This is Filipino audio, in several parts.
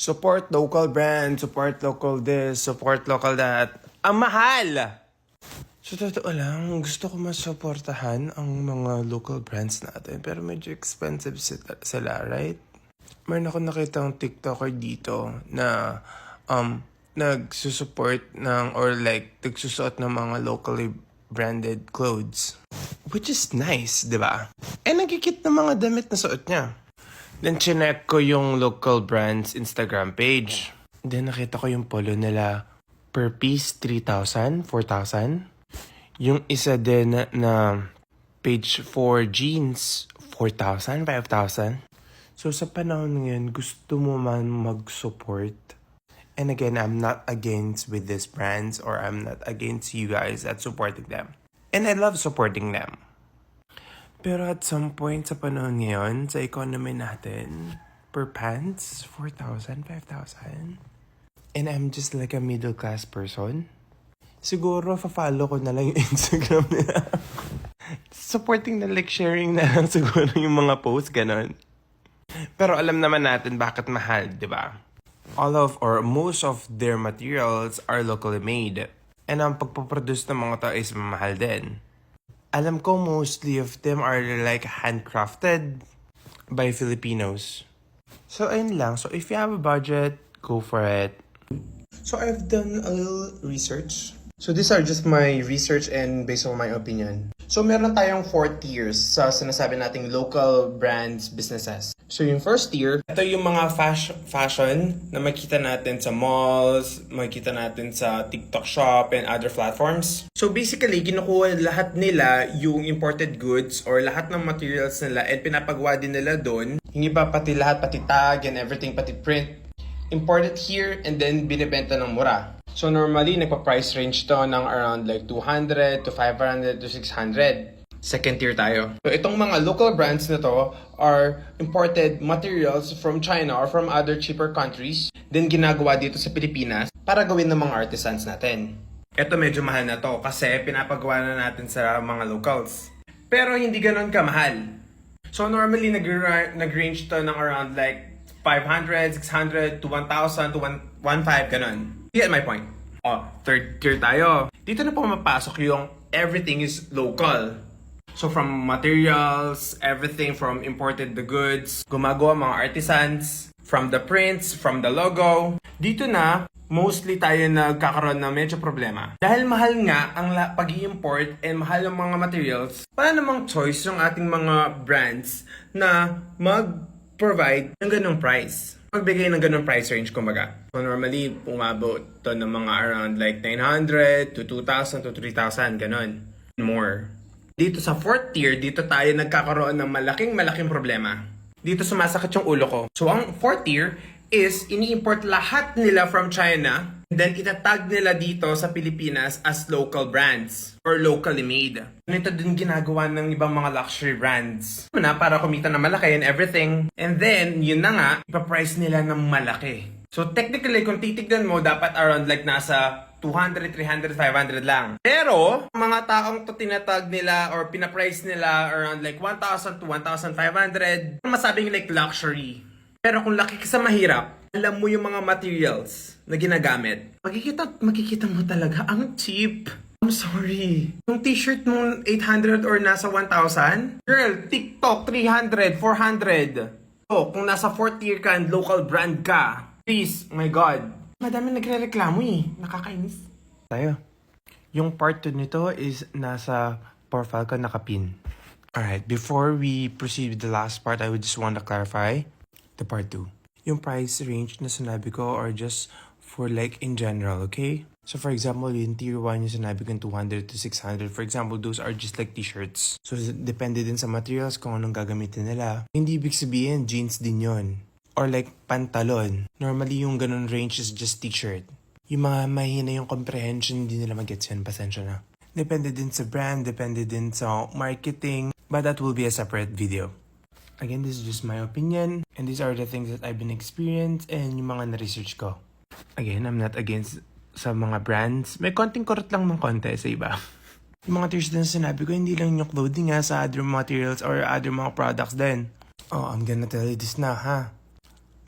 Support local brand, support local this, support local that. Ang mahal! So, totoo lang, gusto ko masuportahan ang mga local brands natin. Pero medyo expensive sila, right? Meron ako nakitang TikToker dito na nagsusupport ng or like nagsusuot ng mga locally branded clothes. Which is nice, di ba? Eh, nagkikit ng mga damit na suot niya. Then, chinek ko yung local brand's Instagram page. Then, nakita ko yung polo nila per piece, 3,000, 4,000. Yung isa din na page for jeans, 4,000, 5,000. So, sa panahon ngayon, gusto mo man mag-support. And again, I'm not against with these brands or I'm not against you guys at supporting them. And I love supporting them. Pero at some point sa panahon ngayon, sa economy natin, per pants, 4,000, 5,000. And I'm just like a middle class person. Siguro, fa-follow ko na lang yung Instagram nila. Supporting na like sharing na lang siguro yung mga posts, ganon. Pero alam naman natin bakit mahal, di ba? All of or most of their materials are locally made. And ang pagpaproduce ng mga tao is mahal din. Alam ko mostly of them are like handcrafted by Filipinos. So ayun lang. So if you have a budget, go for it. So I've done a little research. So these are just my research and based on my opinion. So meron tayong 4 tiers sa sinasabi nating local brands businesses. So yung first tier, ito yung mga fashion na makita natin sa malls, makita natin sa TikTok shop and other platforms. So basically, kinukuha lahat nila yung imported goods or lahat ng materials nila and pinapagawa din nila doon. Yung iba pati lahat, pati tag and everything, pati print, imported here and then binibenta ng mura. So normally, nagpa-price range to ng around like 200 to 500 to 600. Second tier tayo. So itong mga local brands na to are imported materials from China or from other cheaper countries, then ginagawa dito sa Pilipinas para gawin ng mga artisans natin. Ito medyo mahal na to kasi pinapagawa na natin sa mga locals. Pero hindi ganoon kamahal. So normally nag-range to ng around like 500, 600 to 1,000 to 1,500 ganon. You get my point? Third tier tayo. Dito na po mapasok yung everything is local. So from materials, everything from imported the goods, gumagawa mga artisans, from the prints, from the logo. Dito na, mostly tayo nagkakaroon ng medyo problema. Dahil mahal nga ang pag-i-import and mahal ang mga materials, wala namang choice yung ating mga brands na mag-provide ng ganong price. Magbigay ng ganong price range, kumbaga. So normally, umabot to ng mga around like 900 to 2,000 to 3,000, ganon. More. Dito sa fourth tier, dito tayo nagkakaroon ng malaking problema. Dito sumasakit yung ulo ko. So ang fourth tier is ini-import lahat nila from China, then itatag nila dito sa Pilipinas as local brands or locally made. Ito din ginagawa ng ibang mga luxury brands. Na para kumita na malaki and everything. And then, yun na nga, ipaprice nila ng malaki. So technically, kung titignan mo, dapat around like nasa 200, 300, 500 lang. Pero, mga taong to tinatag nila or pinaprice nila around like 1,000 to 1,500, masabing like luxury. Pero kung laki ka sa mahirap, alam mo yung mga materials na ginagamit. Makikita mo talaga, ang cheap. I'm sorry. Yung t-shirt mo 800 or nasa 1,000? Girl, TikTok 300, 400. So, kung nasa 4th tier ka and local brand ka, please, oh my God. Madami nagre-reklamo eh. Nakakainis. Tayo. Yung part 2 nito is nasa profile ko nakapin. Alright, before we proceed with the last part, I would just want to clarify the part 2. Yung price range na sinabi ko are just for like in general, okay? So for example, in tier 1 yung sinabi ko 200 to 600. For example, those are just like t-shirts. So depende din sa materials kung anong gagamitin nila. Hindi ibig sabihin, jeans din yon. Or like pantalon. Normally yung ganun range is just t-shirt. Yung mga mahina yung comprehension, hindi nila mag-gets yan. Pasensya na. Depende din sa brand, depende din sa marketing. But that will be a separate video. Again, this is just my opinion. And these are the things that I've been experienced and yung mga na-research ko. Again, I'm not against sa mga brands. May konting kurot lang ng konti sa iba. Yung mga tiers din sinabi ko, hindi lang yung clothing sa other materials or other mga products din. Oh, I'm gonna tell you this na, ha?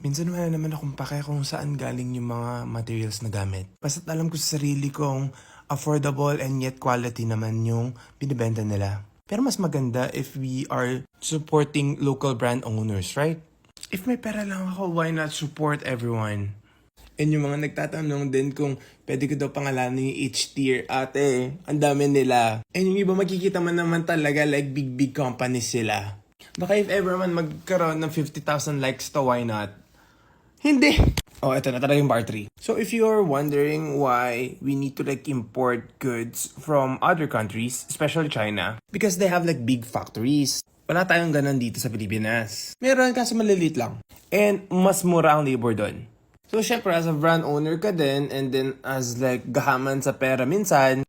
Minsan wala naman akong pake kung saan galing yung mga materials na gamit. Basta't alam ko sa sarili kong affordable and yet quality naman yung binibenta nila. Pero mas maganda if we are supporting local brand owners, right? If may pera lang ako, why not support everyone? And yung mga nagtatanong din kung pwede ko daw pangalanan yung H-tier. Ate, ang dami nila. And yung iba makikita man naman talaga like big companies sila. Baka if ever man magkaroon ng 50,000 likes to, why not? Hindi! Oh, ito na talaga yung part 3. So if you're wondering why we need to like import goods from other countries, especially China, because they have like big factories. Wala tayong ganun dito sa Pilipinas. Meron kasi maliliit lang. And mas mura ang labor doon. So, syempre, as a brand owner ka din, and then as like gahaman sa pera minsan,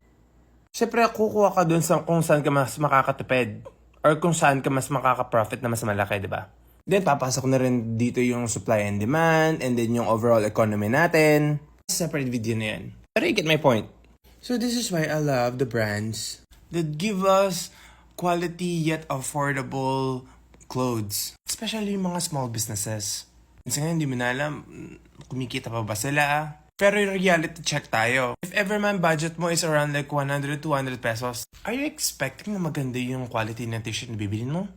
syempre, kukuha ka dun sa kung saan ka mas makakatipid or kung saan ka mas makaka-profit na mas malaki, di ba? Then, papasok na rin dito yung supply and demand, and then yung overall economy natin. Separate video na yan. Pero you get my point. So, this is why I love the brands that give us quality yet affordable clothes. Especially yung mga small businesses. Kasi nga, hindi mo na alam, kumikita pa ba sila? Pero yung reality check tayo. If ever man budget mo is around like 100, 200 pesos, are you expecting na maganda yung quality ng t-shirt na bibilin mo?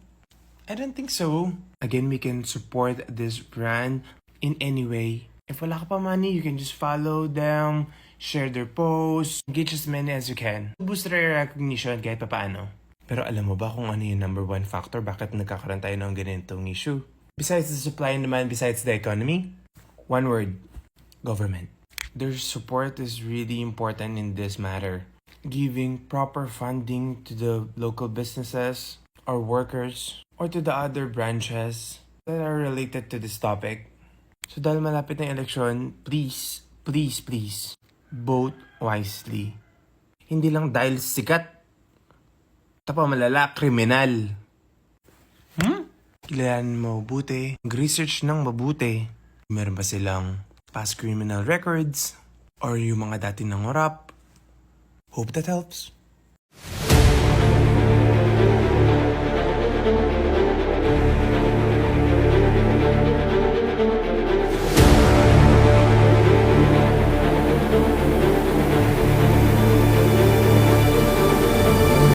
I don't think so. Again, we can support this brand in any way. If wala ka pa money, you can just follow them, share their posts, engage as many as you can. Boost their recognition kahit pa paano. Pero alam mo ba kung ano yung number one factor bakit nagkakaroon tayo ng ganitong issue? Besides the supply and demand, besides the economy, one word, government. Their support is really important in this matter. Giving proper funding to the local businesses or workers or to the other branches that are related to this topic. So dahil malapit na yung election, please, vote wisely. Hindi lang dahil sikat, tapa malala, kriminal. Kilalanin mo mabuti, mag-research ng mabuti. Meron ba silang past criminal records? Or yung mga dating nangurap? Hope that helps.